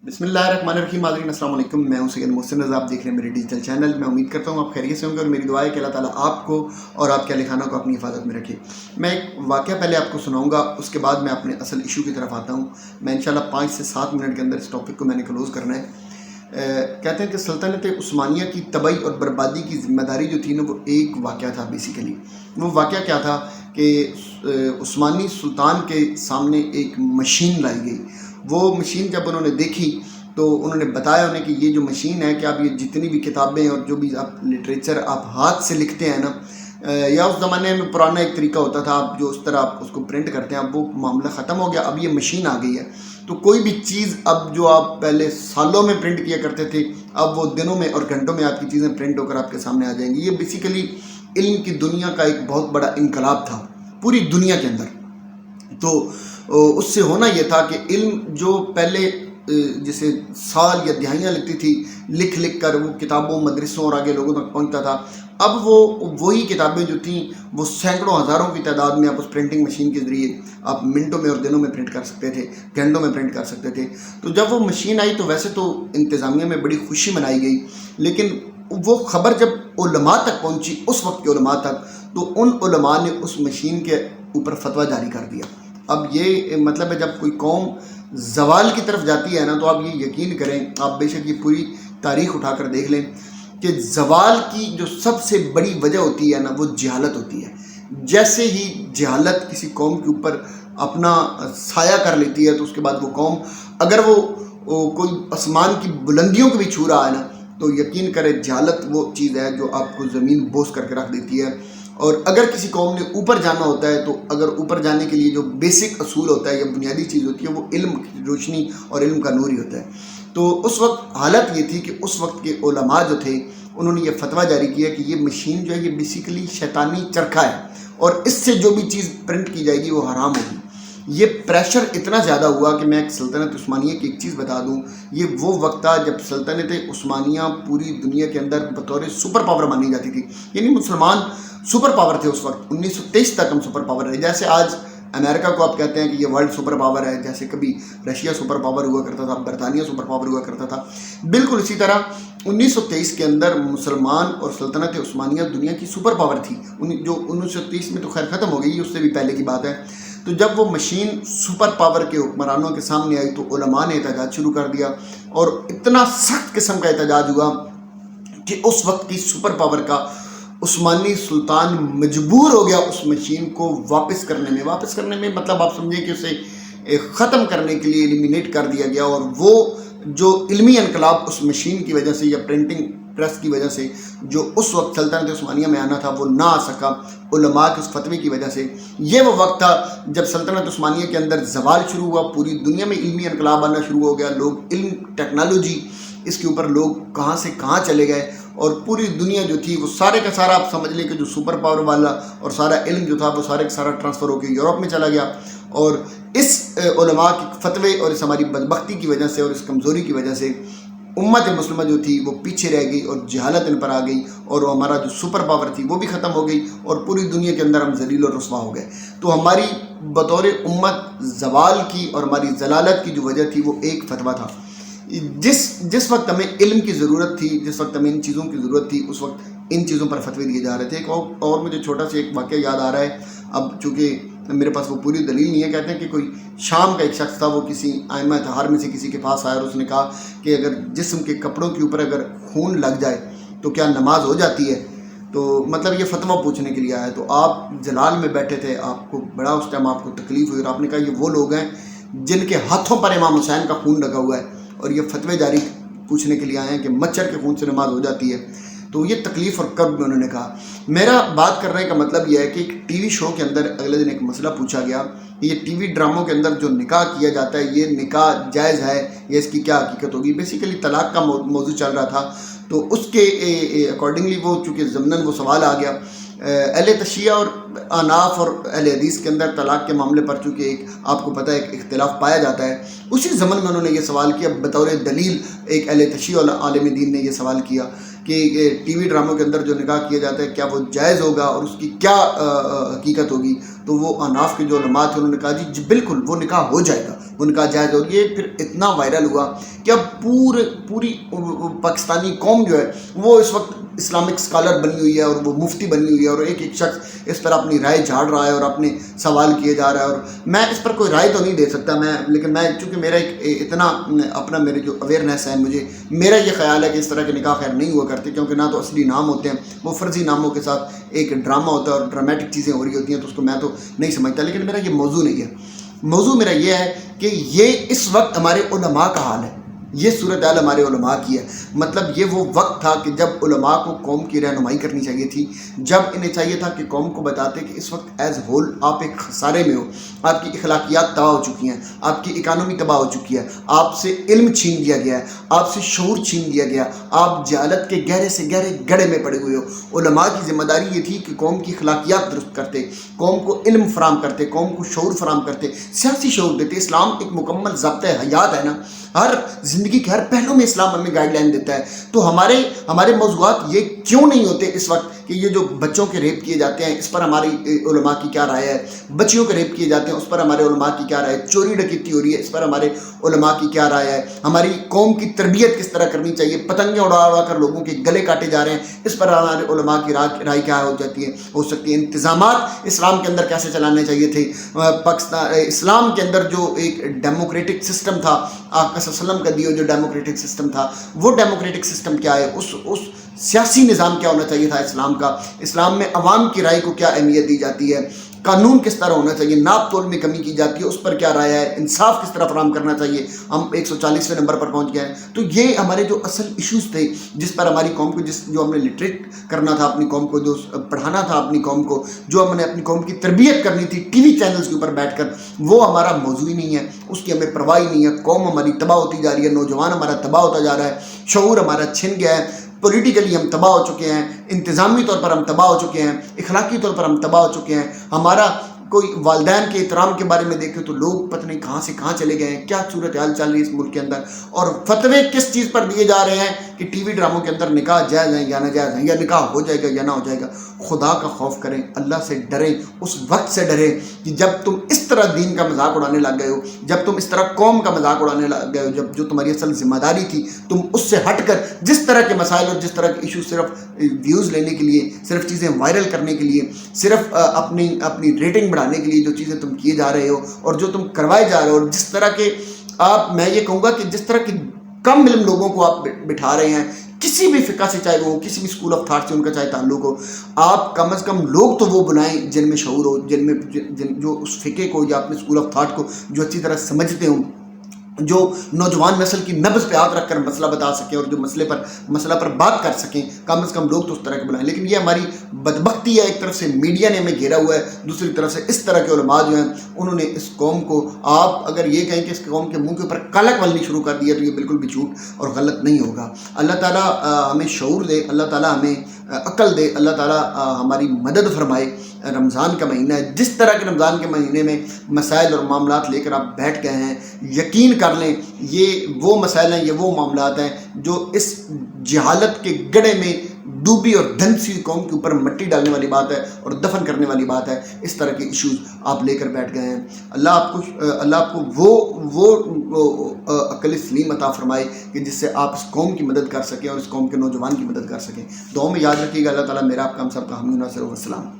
بسم اللہ الرحمن الرحیم. ناظرین السلام علیکم. میں ہوں سید محسن رضا. آپ دیکھ رہے ہیں میرے ڈیجیٹل چینل. میں امید کرتا ہوں آپ خیریت سے ہوں گے اور میری دعا ہے کہ اللہ تعالیٰ آپ کو اور آپ کے اہل خانہ کو اپنی حفاظت میں رکھے. میں ایک واقعہ پہلے آپ کو سناؤں گا, اس کے بعد میں اپنے اصل ایشو کی طرف آتا ہوں. میں انشاءاللہ 5 سے 7 منٹ کے اندر اس ٹاپک کو میں نے کلوز کرنا ہے. کہتے ہیں کہ سلطنت عثمانیہ کی تباہی اور بربادی کی ذمہ داری جو تھی نا, وہ ایک واقعہ تھا. بیسیکلی وہ واقعہ کیا تھا کہ عثمانی سلطان کے سامنے ایک مشین لائی گئی. وہ مشین جب انہوں نے دیکھی تو انہوں نے بتایا انہیں کہ یہ جو مشین ہے کہ آپ یہ جتنی بھی کتابیں اور جو بھی آپ لٹریچر آپ ہاتھ سے لکھتے ہیں نا, یا اس زمانے میں پرانا ایک طریقہ ہوتا تھا, آپ جو اس طرح آپ اس کو پرنٹ کرتے ہیں, اب وہ معاملہ ختم ہو گیا. اب یہ مشین آ گئی ہے تو کوئی بھی چیز اب جو آپ پہلے سالوں میں پرنٹ کیا کرتے تھے, اب وہ دنوں میں اور گھنٹوں میں آپ کی چیزیں پرنٹ ہو کر آپ کے سامنے آ جائیں گی. یہ بیسیکلی علم کی دنیا کا ایک بہت بڑا انقلاب تھا پوری دنیا کے اندر. تو اس سے ہونا یہ تھا کہ علم جو پہلے جسے سال یا دہائیاں لگتی تھی لکھ لکھ کر وہ کتابوں مدرسوں اور آگے لوگوں تک پہنچتا تھا, اب وہی کتابیں جو تھیں وہ سینکڑوں ہزاروں کی تعداد میں آپ اس پرنٹنگ مشین کے ذریعے آپ منٹوں میں اور دنوں میں پرنٹ کر سکتے تھے, گھنٹوں میں پرنٹ کر سکتے تھے. تو جب وہ مشین آئی تو ویسے تو انتظامیہ میں بڑی خوشی منائی گئی, لیکن وہ خبر جب علماء تک پہنچی, اس وقت کے علماء تک, تو ان علماء نے اس مشین کے اوپر فتویٰ جاری کر دیا. اب یہ مطلب ہے جب کوئی قوم زوال کی طرف جاتی ہے نا, تو آپ یہ یقین کریں, آپ بے شک یہ پوری تاریخ اٹھا کر دیکھ لیں کہ زوال کی جو سب سے بڑی وجہ ہوتی ہے نا, وہ جہالت ہوتی ہے. جیسے ہی جہالت کسی قوم کے اوپر اپنا سایہ کر لیتی ہے تو اس کے بعد وہ قوم اگر وہ کوئی آسمان کی بلندیوں کو بھی چھو رہا ہے نا, تو یقین کرے جہالت وہ چیز ہے جو آپ کو زمین بوس کر کے رکھ دیتی ہے. اور اگر کسی قوم نے اوپر جانا ہوتا ہے تو اگر اوپر جانے کے لیے جو بیسک اصول ہوتا ہے یا بنیادی چیز ہوتی ہے وہ علم کی روشنی اور علم کا نور ہی ہوتا ہے. تو اس وقت حالت یہ تھی کہ اس وقت کے علماء جو تھے انہوں نے یہ فتویٰ جاری کیا کہ یہ مشین جو ہے یہ بیسیکلی شیطانی چرخہ ہے اور اس سے جو بھی چیز پرنٹ کی جائے گی وہ حرام ہوگی. یہ پریشر اتنا زیادہ ہوا کہ میں ایک سلطنت عثمانیہ کی ایک چیز بتا دوں, یہ وہ وقت تھا جب سلطنت عثمانیہ پوری دنیا کے اندر بطور سپر پاور مانی جاتی تھی. یعنی مسلمان سپر پاور تھے اس وقت. 1923 تک ہم سپر پاور رہے. جیسے آج امریکہ کو آپ کہتے ہیں کہ یہ ورلڈ سپر پاور ہے, جیسے کبھی رشیا سپر پاور ہوا کرتا تھا, برطانیہ سپر پاور ہوا کرتا تھا, بالکل اسی طرح 1923 کے اندر مسلمان اور سلطنت عثمانیہ دنیا کی سپر پاور تھی. جو 1930 میں تو خیر ختم ہو گئی, اس سے بھی پہلے کی بات ہے. تو جب وہ مشین سپر پاور کے حکمرانوں کے سامنے آئی تو علماء نے احتجاج شروع کر دیا, اور اتنا سخت قسم کا احتجاج ہوا کہ اس وقت کی سپر پاور کا عثمانی سلطان مجبور ہو گیا اس مشین کو واپس کرنے میں مطلب آپ سمجھیں کہ اسے ختم کرنے کے لیے ایلیمینیٹ کر دیا گیا. اور وہ جو علمی انقلاب اس مشین کی وجہ سے یا پرنٹنگ پریس کی وجہ سے جو اس وقت سلطنت عثمانیہ میں آنا تھا وہ نہ آ سکا علماء کے اس فتوے کی وجہ سے. یہ وہ وقت تھا جب سلطنت عثمانیہ کے اندر زوال شروع ہوا, پوری دنیا میں علمی انقلاب آنا شروع ہو گیا, لوگ علم ٹیکنالوجی اس کے اوپر لوگ کہاں سے کہاں چلے گئے, اور پوری دنیا جو تھی وہ سارے کا سارا آپ سمجھ لیں کہ جو سپر پاور والا اور سارا علم جو تھا وہ سارے کا سارا ٹرانسفر ہو کے یورپ میں چلا گیا. اور اس علماء کے فتوے اور اس ہماری بدبختی کی وجہ سے اور اس کمزوری کی وجہ سے امت مسلمہ جو تھی وہ پیچھے رہ گئی اور جہالت ان پر آ گئی, اور ہمارا جو سپر پاور تھی وہ بھی ختم ہو گئی, اور پوری دنیا کے اندر ہم ذلیل اور رسوا ہو گئے. تو ہماری بطور امت زوال کی اور ہماری ضلالت کی جو وجہ تھی وہ ایک فتویٰ تھا. جس وقت ہمیں علم کی ضرورت تھی, جس وقت ہمیں ان چیزوں کی ضرورت تھی, اس وقت ان چیزوں پر فتوے دیے جا رہے تھے. ایک اور مجھے چھوٹا سا ایک واقعہ یاد آ رہا ہے, اب چونکہ میرے پاس وہ پوری دلیل نہیں ہے. کہتے ہیں کہ کوئی شام کا ایک شخص تھا, وہ کسی ائمہ اطہار میں سے کسی کے پاس آیا اور اس نے کہا کہ اگر جسم کے کپڑوں کے اوپر اگر خون لگ جائے تو کیا نماز ہو جاتی ہے. تو مطلب یہ فتویٰ پوچھنے کے لیے آیا. تو آپ جلال میں بیٹھے تھے, آپ کو بڑا اس ٹائم آپ کو تکلیف ہوئی, اور آپ نے کہا یہ وہ لوگ ہیں جن کے ہاتھوں پر امام حسین کا خون لگا ہوا ہے, اور یہ فتوے جاری پوچھنے کے لیے آئے ہیں کہ مچھر کے خون سے نماز ہو جاتی ہے. تو یہ تکلیف اور کرب میں انہوں نے کہا. میرا بات کرنے کا مطلب یہ ہے کہ ایک ٹی وی شو کے اندر اگلے دن ایک مسئلہ پوچھا گیا کہ یہ ٹی وی ڈراموں کے اندر جو نکاح کیا جاتا ہے یہ نکاح جائز ہے یا اس کی کیا حقیقت ہوگی. بیسیکلی طلاق کا موضوع چل رہا تھا, تو اس کے اکارڈنگلی وہ چونکہ ضمناً وہ سوال آ گیا. اہل تشیعہ اور اناف اور اہل حدیث کے اندر طلاق کے معاملے پر چونکہ ایک آپ کو پتہ ہے ایک اختلاف پایا جاتا ہے, اسی ضمن میں انہوں نے یہ سوال کیا بطور دلیل. ایک اہل تشیعہ اور عالم دین نے یہ سوال کیا کہ ٹی وی ڈراموں کے اندر جو نکاح کیا جاتا ہے کیا وہ جائز ہوگا اور اس کی کیا حقیقت ہوگی، تو وہ اناف کے جو علماء تھے انہوں نے کہا جی بالکل وہ نکاح ہو جائے گا، وہ نکاح جائز ہوگی۔ یہ پھر اتنا وائرل ہوا کہ اب پوری پاکستانی قوم جو ہے وہ اس وقت اسلامک اسکالر بنی ہوئی ہے اور وہ مفتی بنی ہوئی ہے، اور ایک شخص اس پر اپنی رائے جھاڑ رہا ہے اور اپنے سوال کیے جا رہا ہے۔ اور میں اس پر کوئی رائے تو نہیں دے سکتا لیکن میں چونکہ میرا ایک اتنا اپنا میرے جو اویئرنیس ہے، میرا یہ خیال ہے کہ اس طرح کے نکاح خیر نہیں ہوا کرتے، کیونکہ نہ تو اصلی نام ہوتے ہیں، وہ فرضی ناموں کے ساتھ ایک ڈرامہ ہوتا ہے اور ڈرامیٹک چیزیں ہو رہی ہوتی ہیں، تو اس کو میں تو نہیں سمجھتا۔ لیکن میرا یہ موضوع نہیں ہے، موضوع میرا یہ ہے کہ یہ اس وقت ہمارے علماء کا حال ہے، یہ صورتحال ہمارے علماء کی ہے۔ مطلب یہ وہ وقت تھا کہ جب علماء کو قوم کی رہنمائی کرنی چاہیے تھی، جب انہیں چاہیے تھا کہ قوم کو بتاتے کہ اس وقت ایز ہول آپ ایک خسارے میں ہو، آپ کی اخلاقیات تباہ ہو چکی ہیں، آپ کی اکانومی تباہ ہو چکی ہے، آپ سے علم چھین دیا گیا ہے، آپ سے شعور چھین دیا گیا، آپ جہالت کے گہرے سے گہرے گڑھے میں پڑے ہوئے ہو۔ علماء کی ذمہ داری یہ تھی کہ قوم کی اخلاقیات درست کرتے، قوم کو علم فراہم کرتے، قوم کو شعور فراہم کرتے، سیاسی شعور دیتے۔ اسلام ایک مکمل ضابطۂ حیات ہے نا، ہر زندگی کے ہر پہلو میں اسلام ہمیں گائیڈ لائن دیتا ہے۔ تو ہمارے موضوعات یہ کیوں نہیں ہوتے اس وقت کہ یہ جو بچوں کے ریپ کیے جاتے ہیں اس پر ہماری علماء کی کیا رائے ہے، بچیوں کے ریپ کیے جاتے ہیں اس پر ہمارے علماء کی کیا رائے ہے، چوری ڈکیتی ہو رہی ہے اس پر ہمارے علماء کی کیا رائے ہے، ہماری قوم کی تربیت کس طرح کرنی چاہیے، پتنگیں اڑا کر لوگوں کے گلے کاٹے جا رہے ہیں اس پر ہمارے علماء کی رائے کیا ہو سکتی ہے، انتظامات اسلام کے اندر کیسے چلانے چاہیے تھے، پاکستان اسلام کے اندر جو ایک ڈیموکریٹک سسٹم تھا، آقا صلی اللہ علیہ وسلم کا دیو جو ڈیموکریٹک سسٹم تھا، وہ ڈیموکریٹک سسٹم کیا ہے، اس سیاسی نظام کیا ہونا چاہیے تھا اسلام کا، اسلام میں عوام کی رائے کو کیا اہمیت دی جاتی ہے، قانون کس طرح ہونا چاہیے، ناپ تول میں کمی کی جاتی ہے اس پر کیا رائے ہے، انصاف کس طرح فراہم کرنا چاہیے۔ ہم 140ویں نمبر پر پہنچ گئے ہیں۔ تو یہ ہمارے جو اصل ایشوز تھے جس پر ہماری قوم کو جو ہم نے لٹریٹ کرنا تھا اپنی قوم کو، جو پڑھانا تھا اپنی قوم کو، جو ہم نے اپنی قوم کی تربیت کرنی تھی ٹی وی چینلز کے اوپر بیٹھ کر، وہ ہمارا موضوع ہی نہیں ہے، اس کی ہمیں پرواہ ہی نہیں ہے۔ قوم ہماری تباہ ہوتی جا رہی ہے، نوجوان ہمارا تباہ ہوتا جا رہا ہے، شعور ہمارا چھن گیا ہے، پولیٹیکلی ہم تباہ ہو چکے ہیں، انتظامی طور پر ہم تباہ ہو چکے ہیں، اخلاقی طور پر ہم تباہ ہو چکے ہیں۔ ہمارا کوئی والدین کے احترام کے بارے میں دیکھے تو لوگ پتہ نہیں کہاں سے کہاں چلے گئے ہیں، کیا صورتحال چل رہی ہے اس ملک کے اندر، اور فتوے کس چیز پر دیے جا رہے ہیں کہ ٹی وی ڈراموں کے اندر نکاح جائز ہیں یا ناجائز ہیں، یا نکاح ہو جائے گا یا نہ ہو جائے گا۔ خدا کا خوف کریں، اللہ سے ڈریں، اس وقت سے ڈریں کہ جب تم اس طرح دین کا مذاق اڑانے لگ گئے ہو، جب تم اس طرح قوم کا مذاق اڑانے لگ گئے ہو، جب جو تمہاری اصل ذمہ داری تھی تم اس سے ہٹ کر جس طرح کے مسائل اور جس طرح کے ایشو صرف ویوز لینے کے لیے، صرف چیزیں وائرل کرنے کے لیے، صرف اپنی ریٹنگ بڑھانے کے لیے جو چیزیں تم کیے جا رہے ہو اور جو تم کروائے جا رہے ہو، اور جس طرح کے میں یہ کہوں گا کہ جس طرح کے کم علم لوگوں کو آپ بٹھا رہے ہیں کسی بھی فقہ سے، چاہے وہ کسی بھی اسکول آف تھاٹ سے ان کا چاہے تعلق ہو، آپ کم از کم لوگ تو وہ بنائیں جن میں شعور ہو، جو اس فقہ کو یا اپنے اسکول آف تھاٹ کو جو اچھی طرح سمجھتے ہوں، جو نوجوان نسل کی نبض پہ ہاتھ رکھ کر مسئلہ بتا سکیں اور جو مسئلہ پر بات کر سکیں، کم از کم لوگ تو اس طرح کے بلائیں۔ لیکن یہ ہماری بدبختی ہے، ایک طرف سے میڈیا نے ہمیں گھیرا ہوا ہے، دوسری طرف سے اس طرح کے علماء جو ہیں انہوں نے اس قوم کو، آپ اگر یہ کہیں کہ اس قوم کے منہ کے اوپر کالک ملنی شروع کر دیا تو یہ بالکل بھی جھوٹ اور غلط نہیں ہوگا۔ اللہ تعالیٰ ہمیں شعور دے، اللہ تعالیٰ ہمیں عقل دے، اللہ تعالیٰ ہماری مدد فرمائے۔ رمضان کا مہینہ ہے، جس طرح کے رمضان کے مہینے میں مسائل اور معاملات لے کر آپ بیٹھ گئے ہیں، یقین کر لیں یہ وہ مسائل ہیں، یہ وہ معاملات ہیں جو اس جہالت کے گڑھے میں ڈوبی اور دھنسی قوم کے اوپر مٹی ڈالنے والی بات ہے اور دفن کرنے والی بات ہے۔ اس طرح کے ایشوز آپ لے کر بیٹھ گئے ہیں۔ اللہ آپ کو وہ عقل سلیم عطا فرمائے کہ جس سے آپ اس قوم کی مدد کر سکیں اور اس قوم کے نوجوان کی مدد کر سکیں۔ دعاؤں میں یاد رکھیے گا۔ اللہ تعالیٰ میرا آپ کا ہم سب کا حامی و ناصر و السلام۔